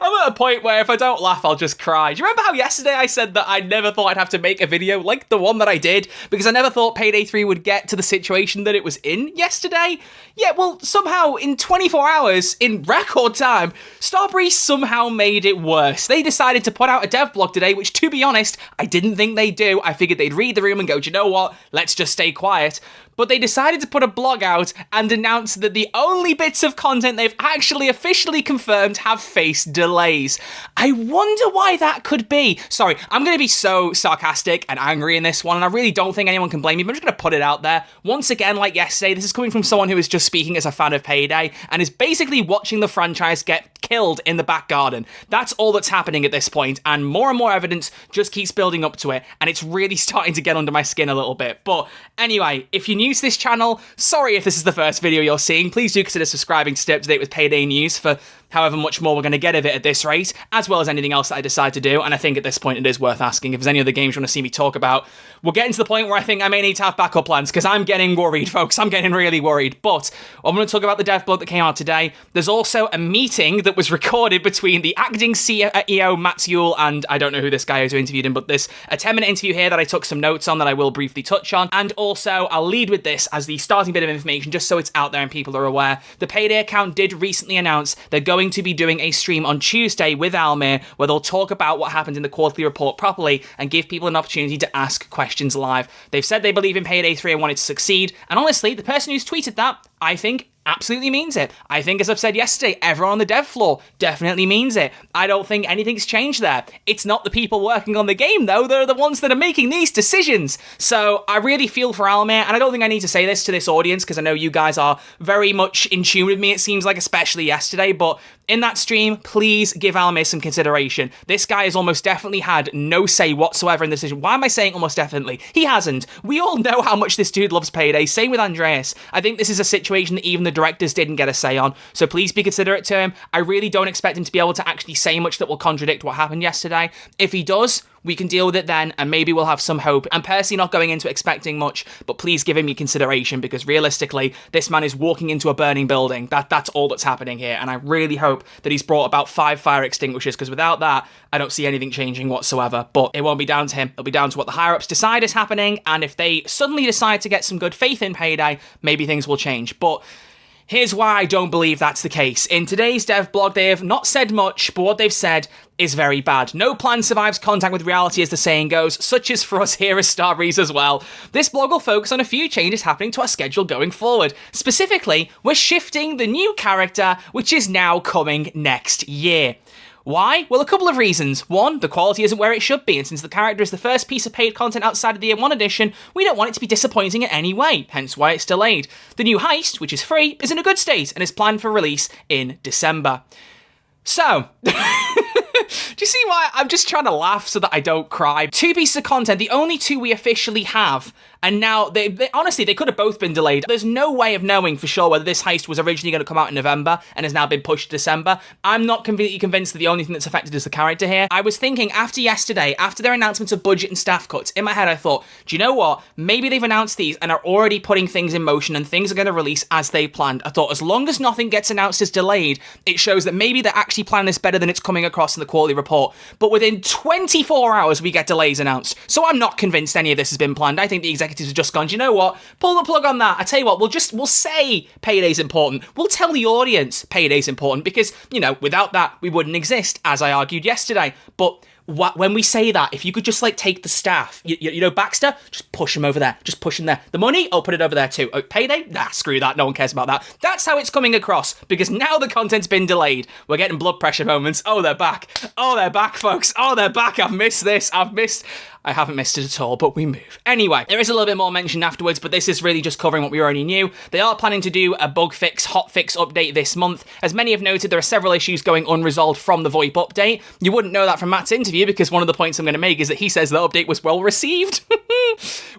I'm at a point where if I don't laugh, I'll just cry. Do you remember how yesterday I said that I never thought I'd have to make a video like the one that I did because I never thought Payday 3 would get to the situation that it was in yesterday? Yeah, well, somehow in 24 hours, in record time, Starbreeze somehow made it worse. They decided to put out a dev blog today, which, to be honest, I didn't think they'd do. I figured they'd read the room and go, do you know what? Let's just stay quiet. But they decided to put a blog out and announce that the only bits of content they've actually officially confirmed have faced delays. I wonder why that could be. Sorry, I'm going to be so sarcastic and angry in this one, and I really don't think anyone can blame me, but I'm just going to put it out there. Once again, like yesterday, this is coming from someone who is just speaking as a fan of Payday and is basically watching the franchise get killed in the back garden. That's all that's happening at this point, and more evidence just keeps building up to it, and it's really starting to get under my skin a little bit. But anyway, if you're new to this channel, sorry if this is the first video you're seeing, please do consider subscribing to stay up to date with Payday news for however much more we're going to get of it at this rate, as well as anything else that I decide to do, and I think at this point it is worth asking if there's any other games you want to see me talk about. We're getting to the point where I think I may need to have backup plans, because I'm getting worried, folks. I'm getting really worried. But I'm going to talk about the dev blog that came out today. There's also a meeting that was recorded between the acting CEO, Matt Yule, and I don't know who this guy is who interviewed him, but there's a 10-minute interview here that I took some notes on that I will briefly touch on. And also, I'll lead with this as the starting bit of information, just so it's out there and people are aware. The Payday account did recently announce they're going to be doing a stream on Tuesday with Almir, where they'll talk about what happened in the quarterly report properly and give people an opportunity to ask questions live. They've said they believe in Payday 3 and want it to succeed, and honestly, the person who's tweeted that, I think, absolutely means it. I think, as I've said yesterday, everyone on the dev floor definitely means it. I don't think anything's changed there. It's not the people working on the game, though. They're the ones that are making these decisions. So I really feel for Almir, and I don't think I need to say this to this audience, because I know you guys are very much in tune with me, it seems like, especially yesterday, but in that stream, please give Almir some consideration. This guy has almost definitely had no say whatsoever in the decision. Why am I saying almost definitely? He hasn't. We all know how much this dude loves Payday. Same with Andreas. I think this is a situation that even the directors didn't get a say on, so please be considerate to him. I really don't expect him to be able to actually say much that will contradict what happened yesterday. If he does, we can deal with it then, and maybe we'll have some hope. I'm personally not going into expecting much, but please give him your consideration, because realistically, this man is walking into a burning building. That's all that's happening here, and I really hope that he's brought about 5 fire extinguishers, because without that, I don't see anything changing whatsoever. But it won't be down to him. It'll be down to what the higher-ups decide is happening, and if they suddenly decide to get some good faith in Payday, maybe things will change. But here's why I don't believe that's the case. In today's dev blog, they have not said much, but what they've said is very bad. No plan survives contact with reality, as the saying goes, such as for us here at Starbreeze as well. This blog will focus on a few changes happening to our schedule going forward. Specifically, we're shifting the new character, which is now coming next year. Why? Well, a couple of reasons. One, the quality isn't where it should be, and since the character is the first piece of paid content outside of the Year 1 edition, we don't want it to be disappointing in any way, hence why it's delayed. The new heist, which is free, is in a good state and is planned for release in December. So, do you see why I'm just trying to laugh so that I don't cry? 2 pieces of content, the only 2 we officially have, and now, they honestly, they could have both been delayed. There's no way of knowing for sure whether this heist was originally going to come out in November and has now been pushed to December. I'm not completely convinced that the only thing that's affected is the character here. I was thinking after yesterday, after their announcements of budget and staff cuts, in my head I thought, do you know what? Maybe they've announced these and are already putting things in motion and things are going to release as they planned. I thought as long as nothing gets announced as delayed, it shows that maybe they're actually planning this better than it's coming across in the quarterly report. But within 24 hours, we get delays announced. So I'm not convinced any of this has been planned. I think the executives have just gone, do you know what? Pull the plug on that. I tell you what, we'll say Payday's important. We'll tell the audience Payday's important because, you know, without that, we wouldn't exist, as I argued yesterday. But when we say that, if you could just, like, take the staff, you know, Baxter, just push him over there. Just push him there. The money, I'll put it over there too. Oh, Payday? Nah, screw that. No one cares about that. That's how it's coming across, because now the content's been delayed. We're getting blood pressure moments. Oh, they're back. Oh, they're back, folks. Oh, they're back. I've missed this. I haven't missed it at all, but we move. Anyway, there is a little bit more mentioned afterwards, but this is really just covering what we already knew. They are planning to do a bug fix, hot fix update this month. As many have noted, there are several issues going unresolved from the VoIP update. You wouldn't know that from Matt's interview, because one of the points I'm going to make is that he says the update was well received.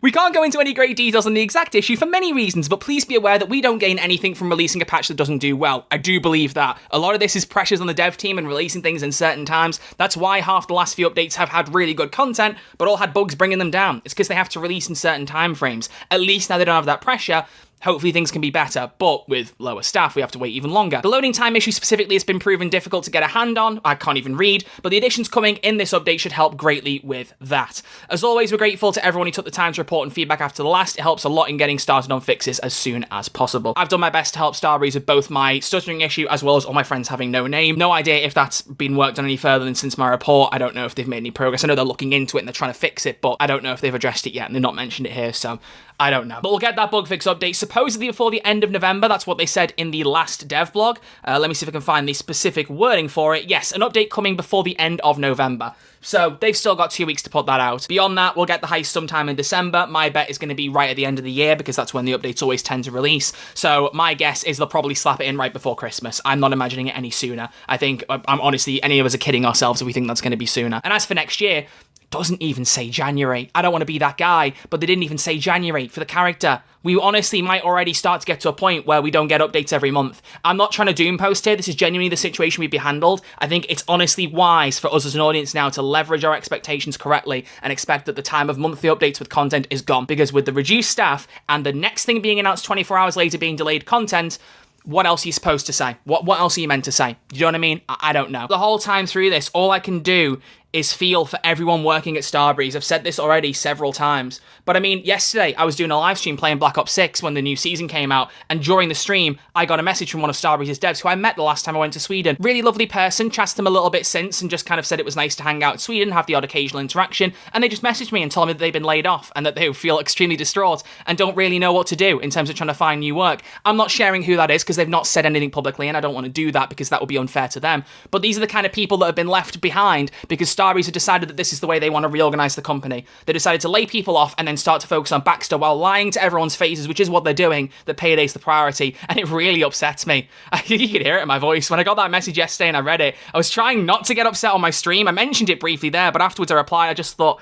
We can't go into any great details on the exact issue for many reasons, but please be aware that we don't gain anything from releasing a patch that doesn't do well. I do believe that. A lot of this is pressures on the dev team and releasing things in certain times. That's why half the last few updates have had really good content, but all had bugs bringing them down. It's because they have to release in certain time frames. At least now they don't have that pressure. Hopefully things can be better, but with lower staff, we have to wait even longer. The loading time issue specifically has been proven difficult to get a hand on. I can't even read, but the additions coming in this update should help greatly with that. As always, we're grateful to everyone who took the time to report and feedback after the last. It helps a lot in getting started on fixes as soon as possible. I've done my best to help Starbreeze with both my stuttering issue as well as all my friends having no name. No idea if that's been worked on any further than since my report. I don't know if they've made any progress. I know they're looking into it and they're trying to fix it, but I don't know if they've addressed it yet and they've not mentioned it here, so I don't know. But we'll get that bug fix update supposedly before the end of November. That's what they said in the last dev blog. Let me see if I can find the specific wording for it. Yes, an update coming before the end of November. So they've still got 2 weeks to put that out. Beyond that, we'll get the heist sometime in December. My bet is going to be right at the end of the year because that's when the updates always tend to release. So my guess is they'll probably slap it in right before Christmas. I'm not imagining it any sooner. I think, I'm honestly, any of us are kidding ourselves if we think that's going to be sooner. And as for next year, doesn't even say January. I don't want to be that guy, but they didn't even say January for the character. We honestly might already start to get to a point where we don't get updates every month. I'm not trying to doom post here. This is genuinely the situation we'd be handled. I think it's honestly wise for us as an audience now to leverage our expectations correctly and expect that the time of monthly updates with content is gone. Because with the reduced staff and the next thing being announced 24 hours later being delayed content, what else are you supposed to say? What else are you meant to say? You know what I mean? I don't know. The whole time through this, all I can do is feel for everyone working at Starbreeze. I've said this already several times. But I mean, yesterday I was doing a live stream playing Black Ops 6 when the new season came out, and during the stream, I got a message from one of Starbreeze's devs who I met the last time I went to Sweden. Really lovely person, chatted them a little bit since, and just kind of said it was nice to hang out in Sweden, have the odd occasional interaction, and they just messaged me and told me that they've been laid off, and that they feel extremely distraught, and don't really know what to do in terms of trying to find new work. I'm not sharing who that is, because they've not said anything publicly, and I don't want to do that, because that would be unfair to them. But these are the kind of people that have been left behind, because Starbreeze have decided that this is the way they want to reorganize the company. They decided to lay people off and then start to focus on Baxter while lying to everyone's faces, which is what they're doing, that Payday's the priority, and it really upsets me. You could hear it in my voice. When I got that message yesterday and I read it, I was trying not to get upset on my stream. I mentioned it briefly there, but afterwards I replied, I just thought,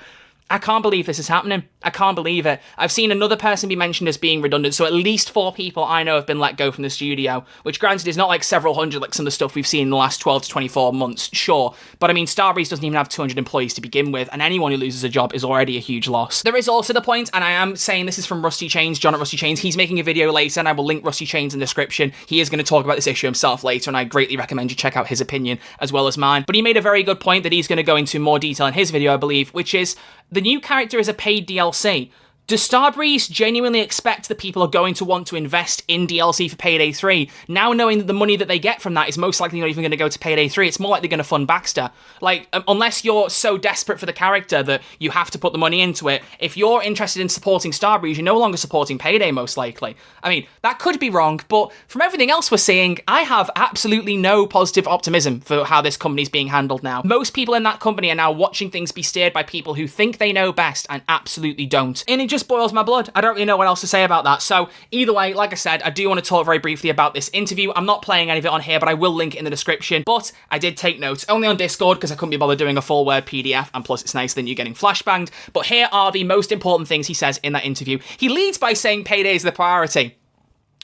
I can't believe this is happening. I can't believe it. I've seen another person be mentioned as being redundant, so at least 4 people I know have been let go from the studio, which granted is not like several hundred like some of the stuff we've seen in the last 12 to 24 months, sure. But I mean, Starbreeze doesn't even have 200 employees to begin with, and anyone who loses a job is already a huge loss. There is also the point, and I am saying this is from Rusty Chains, John at Rusty Chains. He's making a video later, and I will link Rusty Chains in the description. He is going to talk about this issue himself later, and I greatly recommend you check out his opinion as well as mine. But he made a very good point that he's going to go into more detail in his video, I believe, which is the new character is a paid DLC. Does Starbreeze genuinely expect that people are going to want to invest in DLC for Payday 3, now knowing that the money that they get from that is most likely not even going to go to Payday 3? It's more likely going to fund Baxter. Like, unless you're so desperate for the character that you have to put the money into it, if you're interested in supporting Starbreeze, you're no longer supporting Payday, most likely. I mean, that could be wrong, but from everything else we're seeing, I have absolutely no positive optimism for how this company's being handled now. Most people in that company are now watching things be steered by people who think they know best and absolutely don't. And it just boils my blood. I don't really know what else to say about that. So either way, like I said, I do want to talk very briefly about this interview. I'm not playing any of it on here, but I will link it in the description. But I did take notes, only on Discord because I couldn't be bothered doing a full word PDF, and plus it's nicer than you getting flashbanged. But here are the most important things he says in that interview. He leads by saying Payday is the priority.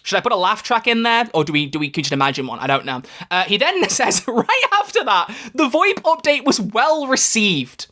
Should I put a laugh track in there? Or could you just imagine one? I don't know. He then says, right after that, the VoIP update was well received.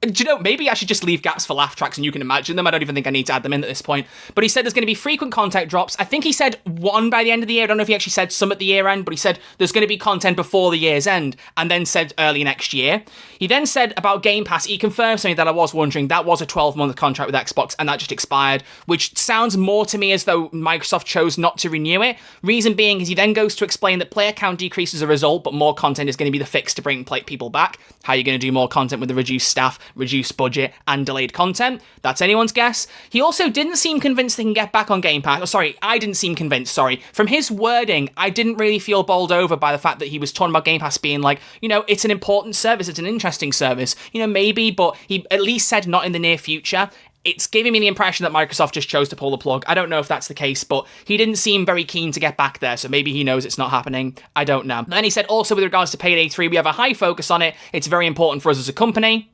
Do you know, maybe I should just leave gaps for laugh tracks and you can imagine them. I don't even think I need to add them in at this point. But he said there's going to be frequent content drops. I think he said 1 by the end of the year. I don't know if he actually said some at the year end, but he said there's going to be content before the year's end, and then said early next year. He then said about Game Pass, he confirmed something that I was wondering. That was a 12-month contract with Xbox, and that just expired, which sounds more to me as though Microsoft chose not to renew it. Reason being is he then goes to explain that player count decreases as a result, but more content is going to be the fix to bring people back. How are you going to do more content with the reduced staff, reduced budget, and delayed content? That's anyone's guess. He also didn't seem convinced they can get back on Game Pass. Oh, sorry, I didn't seem convinced, sorry. From his wording, I didn't really feel bowled over by the fact that he was talking about Game Pass being like, you know, it's an important service, it's an interesting service. You know, maybe, but he at least said not in the near future. It's giving me the impression that Microsoft just chose to pull the plug. I don't know if that's the case, but he didn't seem very keen to get back there, so maybe he knows it's not happening. I don't know. Then he said also with regards to Payday 3, we have a high focus on it. It's very important for us as a company.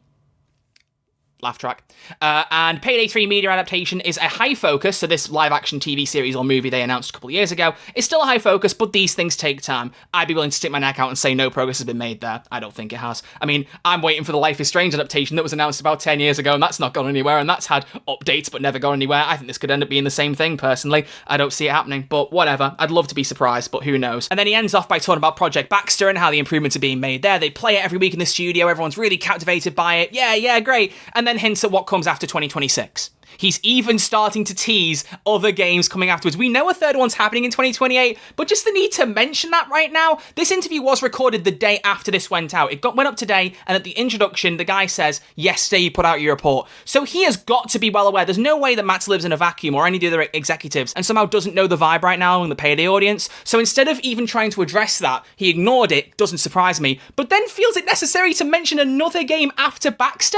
laugh track. And Payday 3 media adaptation is a high focus, so this live-action TV series or movie they announced a couple of years ago is still a high focus, but these things take time. I'd be willing to stick my neck out and say no progress has been made there. I don't think it has. I mean, I'm waiting for the Life is Strange adaptation that was announced about 10 years ago, and that's not gone anywhere, and that's had updates but never gone anywhere. I think this could end up being the same thing, personally. I don't see it happening, but whatever. I'd love to be surprised, but who knows. And then he ends off by talking about Project Baxter and how the improvements are being made there. They play it every week in the studio, everyone's really captivated by it. Yeah, great. And then hints at what comes after 2026. He's even starting to tease other games coming afterwards. We know a third one's happening in 2028, but just the need to mention that right now. This interview was recorded the day after this went out. It went up today, and at the introduction, the guy says, yesterday you put out your report. So he has got to be well aware. There's no way that Matt lives in a vacuum or any of the other executives and somehow doesn't know the vibe right now in the Payday audience. So instead of even trying to address that, he ignored it, doesn't surprise me, but then feels it necessary to mention another game after Baxter?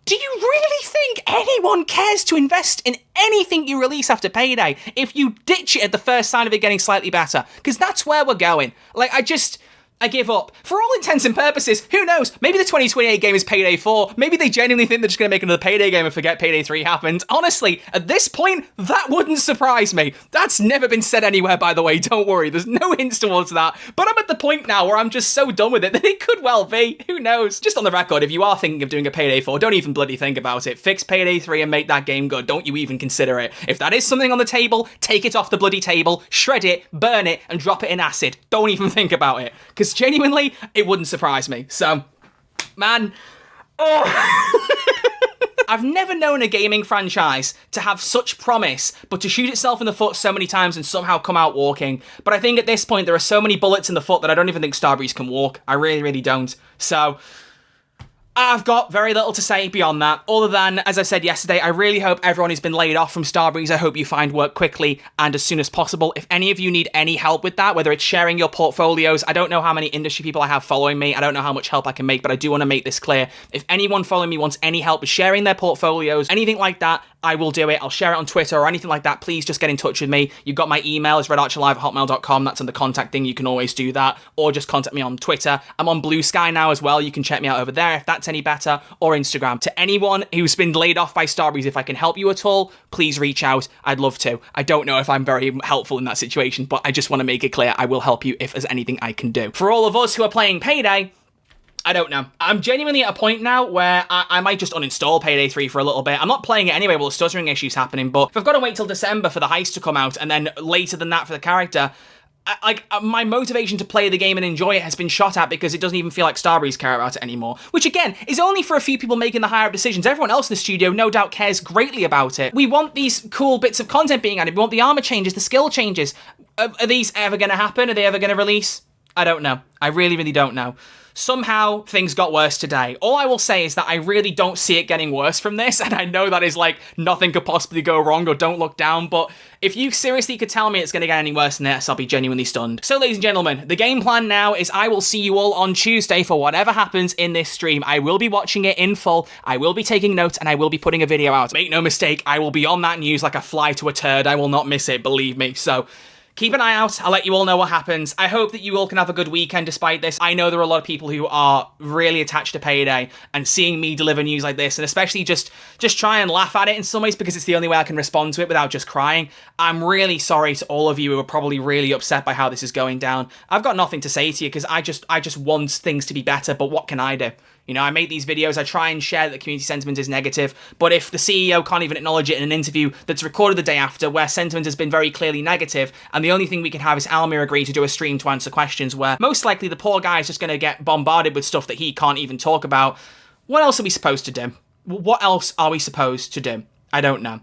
Do you really think anyone cares to invest in anything you release after Payday if you ditch it at the first sign of it getting slightly better? Because that's where we're going. Like, I give up. For all intents and purposes, who knows? Maybe the 2028 game is Payday 4. Maybe they genuinely think they're just going to make another Payday game and forget Payday 3 happened. Honestly, at this point, that wouldn't surprise me. That's never been said anywhere, by the way. Don't worry. There's no hints towards that. But I'm at the point now where I'm just so done with it that it could well be. Who knows? Just on the record, if you are thinking of doing a Payday 4, don't even bloody think about it. Fix Payday 3 and make that game good. Don't you even consider it. If that is something on the table, take it off the bloody table, shred it, burn it, and drop it in acid. Don't even think about it. Because genuinely, it wouldn't surprise me. So, man, I've never known a gaming franchise to have such promise, but to shoot itself in the foot so many times and somehow come out walking. But I think at this point, there are so many bullets in the foot that I don't even think Starbreeze can walk. I really, really don't. So, I've got very little to say beyond that, other than, as I said yesterday, I really hope everyone who's been laid off from Starbreeze, I hope you find work quickly and as soon as possible. If any of you need any help with that, whether it's sharing your portfolios, I don't know how many industry people I have following me, I don't know how much help I can make, but I do want to make this clear. If anyone following me wants any help with sharing their portfolios, anything like that, I will do it. I'll share it on Twitter or anything like that. Please just get in touch with me. You've got my email, it's redarcherlive@hotmail.com. That's on the contact thing. You can always do that. Or just contact me on Twitter. I'm on Blue Sky now as well. You can check me out over there if that's any better. Or Instagram. To anyone who's been laid off by Starbreeze, if I can help you at all, please reach out. I'd love to. I don't know if I'm very helpful in that situation, but I just want to make it clear I will help you if there's anything I can do. For all of us who are playing Payday, I don't know. I'm genuinely at a point now where I might just uninstall Payday 3 for a little bit. I'm not playing it anyway while the stuttering issue's happening, but if I've got to wait till December for the heist to come out and then later than that for the character, my motivation to play the game and enjoy it has been shot at because it doesn't even feel like Starbreeze care about it anymore. Which again, is only for a few people making the higher up decisions. Everyone else in the studio no doubt cares greatly about it. We want these cool bits of content being added. We want the armor changes, the skill changes. Are these ever going to happen? Are they ever going to release? I don't know. I really, really don't know. Somehow, things got worse today. All I will say is that I really don't see it getting worse from this, and I know that is like, nothing could possibly go wrong or don't look down, but if you seriously could tell me it's going to get any worse than this, I'll be genuinely stunned. So, ladies and gentlemen, the game plan now is I will see you all on Tuesday for whatever happens in this stream. I will be watching it in full, I will be taking notes, and I will be putting a video out. Make no mistake, I will be on that news like a fly to a turd. I will not miss it, believe me. So, keep an eye out. I'll let you all know what happens. I hope that you all can have a good weekend despite this. I know there are a lot of people who are really attached to Payday, and seeing me deliver news like this, and especially just try and laugh at it in some ways because it's the only way I can respond to it without just crying. I'm really sorry to all of you who are probably really upset by how this is going down. I've got nothing to say to you because I just want things to be better, but what can I do? You know, I make these videos, I try and share that community sentiment is negative, but if the CEO can't even acknowledge it in an interview that's recorded the day after where sentiment has been very clearly negative, and the only thing we can have is Almir agree to do a stream to answer questions where most likely the poor guy is just going to get bombarded with stuff that he can't even talk about, what else are we supposed to do? What else are we supposed to do? I don't know.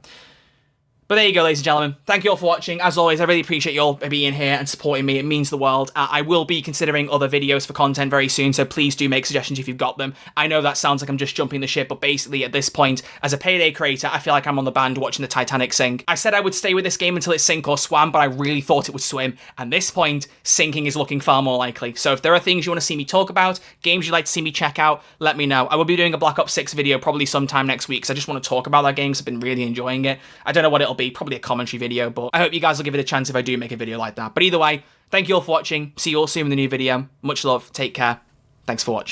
But there you go, ladies and gentlemen. Thank you all for watching. As always, I really appreciate you all being here and supporting me. It means the world. I will be considering other videos for content very soon, so please do make suggestions if you've got them. I know that sounds like I'm just jumping the ship, but basically at this point, as a Payday creator, I feel like I'm on the band watching the Titanic sink. I said I would stay with this game until it sank or swam, but I really thought it would swim. And this point, sinking is looking far more likely. So if there are things you want to see me talk about, games you'd like to see me check out, let me know. I will be doing a Black Ops 6 video probably sometime next week, because I just want to talk about that game because I've been really enjoying it. I don't know what it'll be, probably a commentary video, but I hope you guys will give it a chance if I do make a video like that. But either way, thank you all for watching. See you all soon in the new video. Much love. Take care. Thanks for watching.